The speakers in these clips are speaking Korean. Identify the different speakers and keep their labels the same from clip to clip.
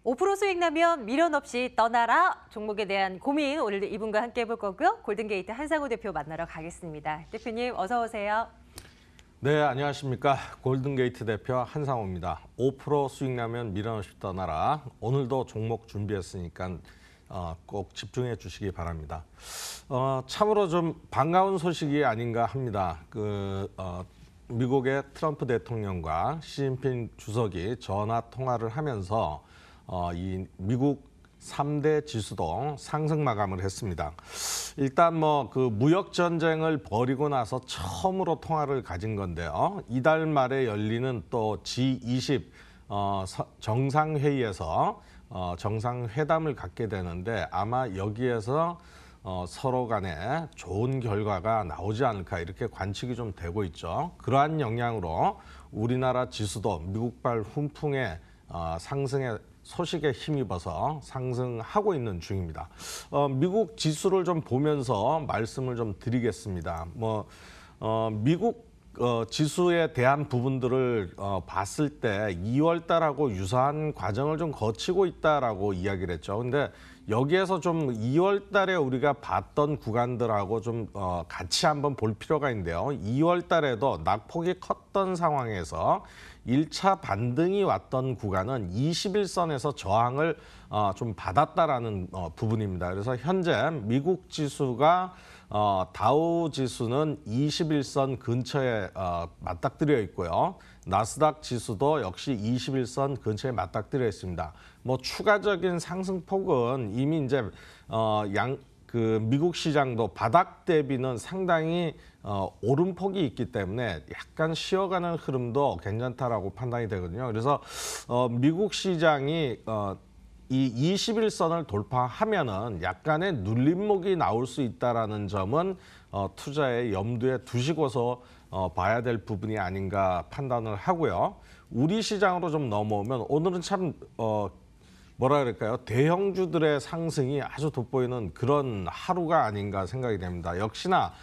Speaker 1: 5% 수익 나면 미련 없이 떠나라. 종목에 대한 고민 오늘도 이분과 함께 해볼 거고요. 골든게이트 한상우 대표 만나러 가겠습니다. 대표님 어서 오세요.
Speaker 2: 네, 안녕하십니까. 골든게이트 대표 한상우입니다. 5% 수익 나면 미련 없이 떠나라. 오늘도 종목 준비했으니까 꼭 집중해 주시기 바랍니다. 참으로 좀 반가운 소식이 아닌가 합니다. 미국의 트럼프 대통령과 시진핑 주석이 전화 통화를 하면서 이 미국 3대 지수도 상승 마감을 했습니다. 일단 무역 전쟁을 벌이고 나서 처음으로 통화를 가진 건데요. 이달 말에 열리는 또 G20 정상회의에서 정상회담을 갖게 되는데 아마 여기에서 서로 간에 좋은 결과가 나오지 않을까 이렇게 관측이 좀 되고 있죠. 그러한 영향으로 우리나라 지수도 미국발 훈풍의 상승에 소식에 힘입어서 상승하고 있는 중입니다. 미국 지수를 좀 보면서 말씀을 좀 드리겠습니다. 미국 지수에 대한 부분들을 봤을 때 2월 달하고 유사한 과정을 좀 거치고 있다라고 이야기를 했죠. 근데 여기에서 좀 2월 달에 우리가 봤던 구간들하고 좀 같이 한번 볼 필요가 있는데요. 2월 달에도 낙폭이 컸던 상황에서 1차 반등이 왔던 구간은 21선에서 저항을 좀 받았다라는 부분입니다. 그래서 현재 미국 지수가 다우 지수는 21선 근처에 맞닥뜨려 있고요. 나스닥 지수도 역시 21선 근처에 맞닥뜨려 있습니다. 추가적인 상승폭은 이미 이제 미국 시장도 바닥 대비는 상당히 오름폭이 있기 때문에 약간 쉬어가는 흐름도 괜찮다라고 판단이 되거든요. 그래서 미국 시장이 이 21선을 돌파하면은 약간의 눌림목이 나올 수 있다라는 점은 투자의 염두에 두시고서 봐야 될 부분이 아닌가 판단을 하고요. 우리 시장으로 좀 넘어오면 오늘은 참 뭐라 그럴까요? 대형주들의 상승이 아주 돋보이는 그런 하루가 아닌가 생각이 됩니다. 역시나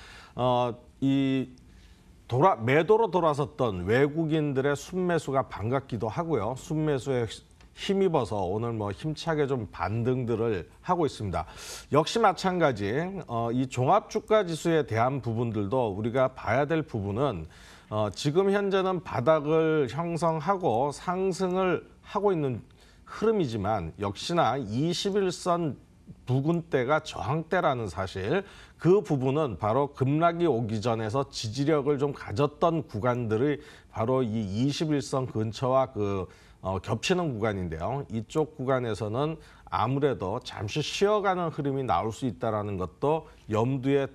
Speaker 2: 매도로 돌아섰던 외국인들의 순매수가 반갑기도 하고요. 순매수에 힘입어서 오늘 힘차게 좀 반등들을 하고 있습니다. 역시 마찬가지 이 종합주가지수에 대한 부분들도 우리가 봐야 될 부분은 지금 현재는 바닥을 형성하고 상승을 하고 있는 흐름이지만 역시나 21선 부근대가 저항대라는 사실, 그 부분은 바로 급락이 오기 전에서 지지력을 좀 가졌던 구간들이 바로 이 21선 근처와 겹치는 구간인데요. 이쪽 구간에서는 아무래도 잠시 쉬어가는 흐름이 나올 수 있다는 것도 염두에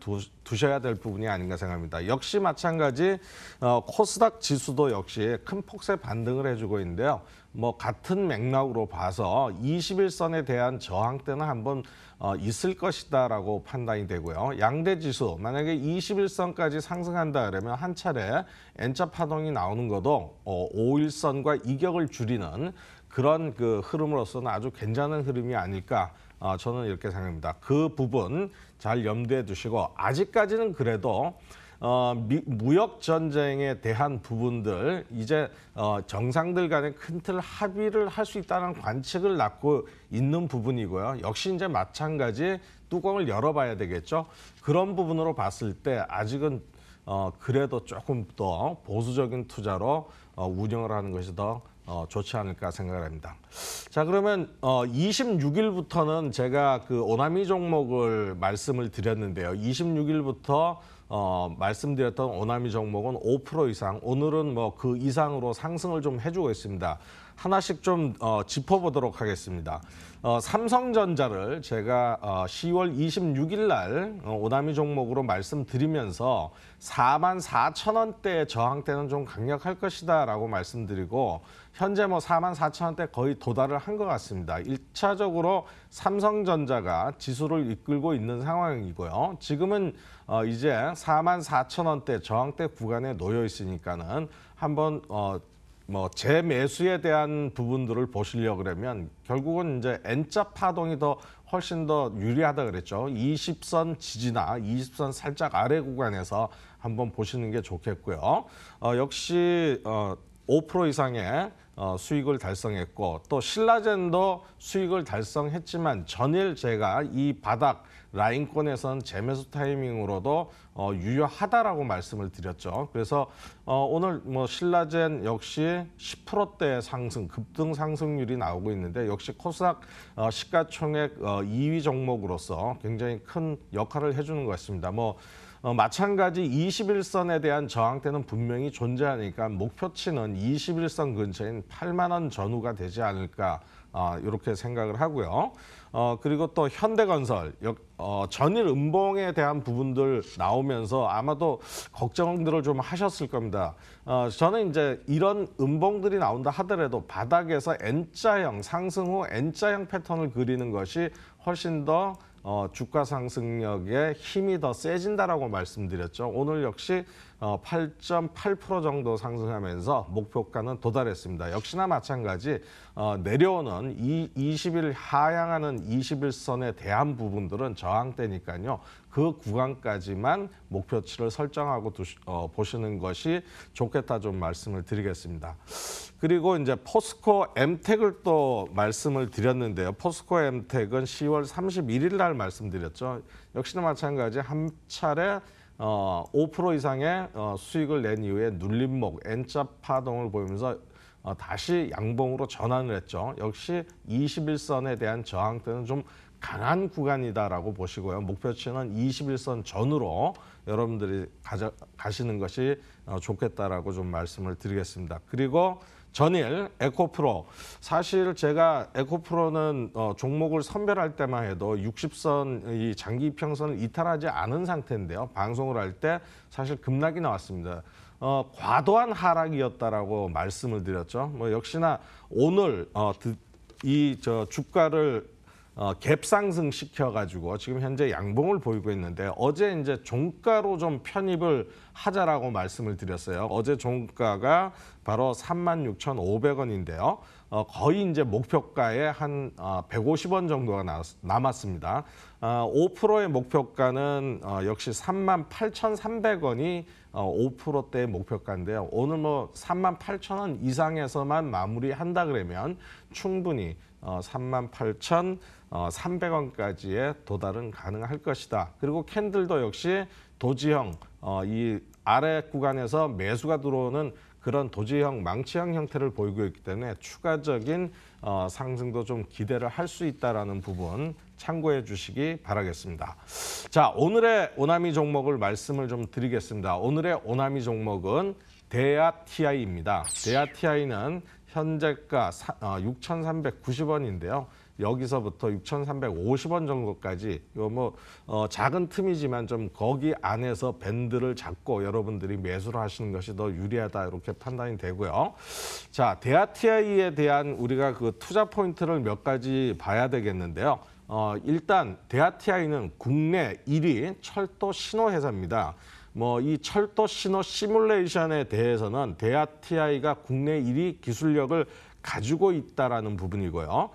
Speaker 2: 두셔야 될 부분이 아닌가 생각합니다. 역시 마찬가지 코스닥 지수도 역시 큰 폭의 반등을 해주고 있는데요. 같은 맥락으로 봐서 21선에 대한 저항대는 한번 있을 것이다라고 판단이 되고요. 양대 지수 만약에 21선까지 상승한다 그러면 한 차례 N자 파동이 나오는 것도 5일선과 이격을 줄이는 그런 흐름으로서는 아주 괜찮은 흐름이 아닐까 저는 이렇게 생각합니다. 그 부분 잘 염두에 두시고 아직까지는 그래도 무역 전쟁에 대한 부분들 이제 정상들 간의 큰 틀 합의를 할 수 있다는 관측을 낳고 있는 부분이고요. 역시 이제 마찬가지 뚜껑을 열어봐야 되겠죠. 그런 부분으로 봤을 때 아직은 그래도 조금 더 보수적인 투자로 운영을 하는 것이 더 좋지 않을까 생각을 합니다. 자, 그러면 26일부터는 제가 오나미 종목을 말씀을 드렸는데요. 26일부터 말씀드렸던 오나미 종목은 5% 이상, 오늘은 그 이상으로 상승을 좀 해주고 있습니다. 하나씩 좀 짚어보도록 하겠습니다. 삼성전자를 제가 10월 26일 날 오나미 종목으로 말씀드리면서 44,000원대의 저항대는 좀 강력할 것이다 라고 말씀드리고 현재 44,000원대 거의 도달을 한 것 같습니다. 1차적으로 삼성전자가 지수를 이끌고 있는 상황이고요. 지금은 이제 44,000원대 저항대 구간에 놓여 있으니까는 한번 재매수에 대한 부분들을 보시려고 그러면 결국은 이제 N자 파동이 훨씬 더 유리하다 그랬죠. 20선 지지나 20선 살짝 아래 구간에서 한번 보시는 게 좋겠고요. 역시 5% 이상의 수익을 달성했고 또 신라젠도 수익을 달성했지만 전일 제가 이 바닥 라인권에선 재매수 타이밍으로도 유효하다라고 말씀을 드렸죠. 그래서 오늘 뭐 신라젠 역시 10%대 상승, 급등 상승률이 나오고 있는데 역시 코스닥 시가총액 2위 종목으로서 굉장히 큰 역할을 해주는 것 같습니다. 마찬가지 21선에 대한 저항대는 분명히 존재하니까 목표치는 21선 근처인 8만 원 전후가 되지 않을까 이렇게 생각을 하고요. 그리고 또 현대건설 전일 음봉에 대한 부분들 나오면서 아마도 걱정들을 좀 하셨을 겁니다. 저는 이제 이런 음봉들이 나온다 하더라도 바닥에서 N자형 상승 후 N자형 패턴을 그리는 것이 훨씬 더 주가 상승력에 힘이 더 세진다라고 말씀드렸죠. 오늘 역시 8.8% 정도 상승하면서 목표가는 도달했습니다. 역시나 마찬가지 내려오는 20일 하향하는 21선에 대한 부분들은 저항대니까요. 그 구간까지만 목표치를 설정하고 보시는 것이 좋겠다 좀 말씀을 드리겠습니다. 그리고 이제 포스코 엠텍을 또 말씀을 드렸는데요. 포스코 엠텍은 10월 31일 날 말씀드렸죠. 역시나 마찬가지 한 차례 5% 이상의 수익을 낸 이후에 눌림목 N자 파동을 보이면서 다시 양봉으로 전환을 했죠. 역시 21선에 대한 저항대는 좀 강한 구간이다라고 보시고요. 목표치는 21선 전후로 여러분들이 가시는 것이 좋겠다라고 좀 말씀을 드리겠습니다. 그리고 전일 에코프로, 사실 제가 에코프로는 종목을 선별할 때만 해도 60선 이 장기 이평선을 이탈하지 않은 상태인데요. 방송을 할 때 사실 급락이 나왔습니다. 과도한 하락이었다라고 말씀을 드렸죠. 역시나 오늘 주가를 갭 상승 시켜가지고 지금 현재 양봉을 보이고 있는데 어제 이제 종가로 좀 편입을 하자라고 말씀을 드렸어요. 어제 종가가 바로 36,500원인데요. 거의 이제 목표가에 한 150원 정도가 남았습니다. 5%의 목표가는 역시 38,300원이 5%대의 목표가인데요. 오늘 38,000원 이상에서만 마무리한다 그러면 충분히 38,300원까지의 도달은 가능할 것이다. 그리고 캔들도 역시 도지형 이 아래 구간에서 매수가 들어오는 그런 도지형 망치형 형태를 보이고 있기 때문에 추가적인 상승도 좀 기대를 할 수 있다라는 부분 참고해 주시기 바라겠습니다. 자, 오늘의 오나미 종목을 말씀을 좀 드리겠습니다. 오늘의 오나미 종목은 대아TI입니다. 대아TI는 현재가 6,390원인데요. 여기서부터 6,350원 정도까지 이거 작은 틈이지만 좀 거기 안에서 밴드를 잡고 여러분들이 매수를 하시는 것이 더 유리하다 이렇게 판단이 되고요. 자, 대아TI에 대한 우리가 그 투자 포인트를 몇 가지 봐야 되겠는데요. 일단 대아TI는 국내 1위 철도 신호 회사입니다. 이 철도 신호 시뮬레이션에 대해서는 대아TI가 국내 1위 기술력을 가지고 있다라는 부분이고요.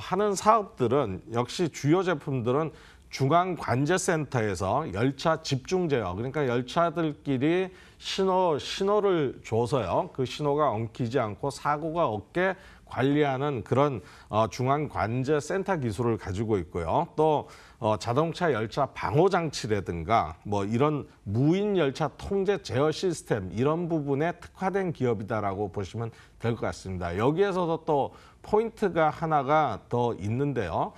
Speaker 2: 하는 사업들은 역시 주요 제품들은 중앙관제센터에서 열차 집중 제어, 그러니까 열차들끼리 신호를 줘서요. 그 신호가 엉키지 않고 사고가 없게 관리하는 그런 중앙관제센터 기술을 가지고 있고요. 또 자동차 열차 방호 장치라든가 이런 무인 열차 통제 제어 시스템 이런 부분에 특화된 기업이다라고 보시면 될 것 같습니다. 여기에서도 또 포인트가 하나가 더 있는데요.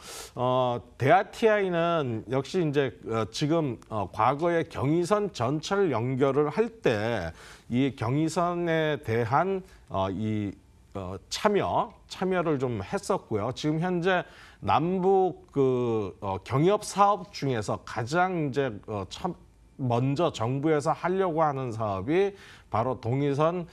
Speaker 2: 대아TI는 역시 이제 지금 과거에 경의선 전철 연결을 할 때 이 경의선에 대한 참여를 좀 했었고요. 지금 현재 남북 경협 사업 중에서 가장 이제 먼저 정부에서 하려고 하는 사업이 바로 동의선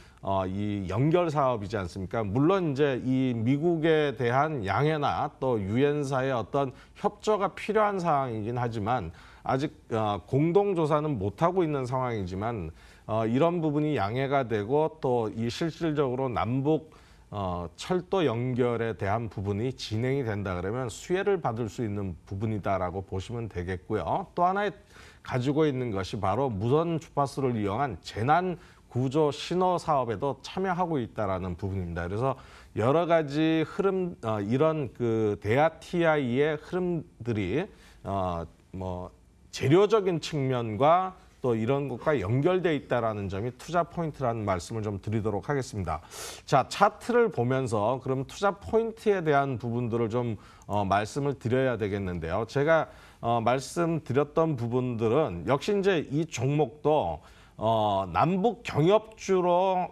Speaker 2: 이 연결 사업이지 않습니까? 물론 이제 이 미국에 대한 양해나 또 유엔사의 어떤 협조가 필요한 상황이긴 하지만 아직 공동 조사는 못 하고 있는 상황이지만 이런 부분이 양해가 되고 또 이 실질적으로 남북 철도 연결에 대한 부분이 진행이 된다 그러면 수혜를 받을 수 있는 부분이다라고 보시면 되겠고요. 또 하나의 가지고 있는 것이 바로 무선 주파수를 이용한 재난 구조 신호 사업에도 참여하고 있다라는 부분입니다. 그래서 여러 가지 흐름 이런 그 대하 TI의 흐름들이 뭐 재료적인 측면과 또 이런 것과 연결돼 있다라는 점이 투자 포인트라는 말씀을 좀 드리도록 하겠습니다. 자, 차트를 보면서 그럼 투자 포인트에 대한 부분들을 좀 말씀을 드려야 되겠는데요. 제가 말씀드렸던 부분들은 역시 이제 이 종목도 남북 경협주로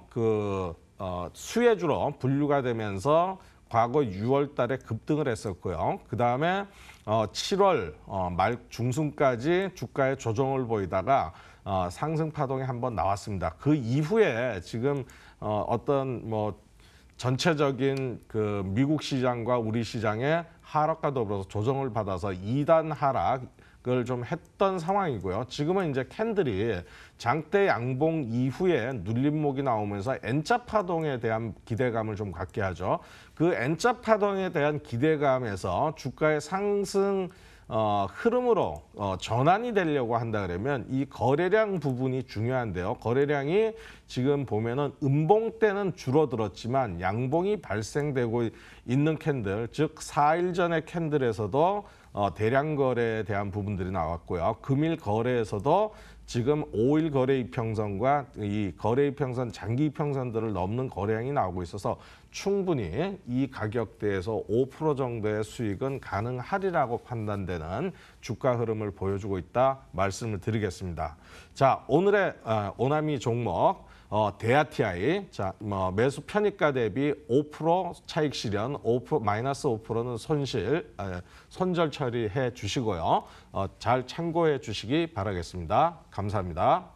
Speaker 2: 수혜주로 분류가 되면서 과거 6월 달에 급등을 했었고요. 그다음에 7월 말 중순까지 주가의 조정을 보이다가 상승 파동이 한번 나왔습니다. 그 이후에 지금 어떤 뭐 전체적인 그 미국 시장과 우리 시장의 하락과 더불어서 조정을 받아서 2단 하락을 좀 했던 상황이고요. 지금은 이제 캔들이 장대 양봉 이후에 눌림목이 나오면서 N자 파동에 대한 기대감을 좀 갖게 하죠. 그 N자 파동에 대한 기대감에서 주가의 상승 흐름으로 전환이 되려고 한다 그러면 이 거래량 부분이 중요한데요. 거래량이 지금 보면은 음봉 때는 줄어들었지만 양봉이 발생되고 있는 캔들, 즉 4일 전의 캔들에서도 대량 거래에 대한 부분들이 나왔고요. 금일 거래에서도 지금 5일 거래 이평선과 이 거래 이평선, 장기 이평선들을 넘는 거래량이 나오고 있어서 충분히 이 가격대에서 5% 정도의 수익은 가능하리라고 판단되는 주가 흐름을 보여주고 있다 말씀을 드리겠습니다. 자, 오늘의 오나미 종목 대하 TI, 자, 매수 편입가 대비 5% 차익 실현, 5% 마이너스 5%는 손절 처리해 주시고요. 잘 참고해 주시기 바라겠습니다. 감사합니다.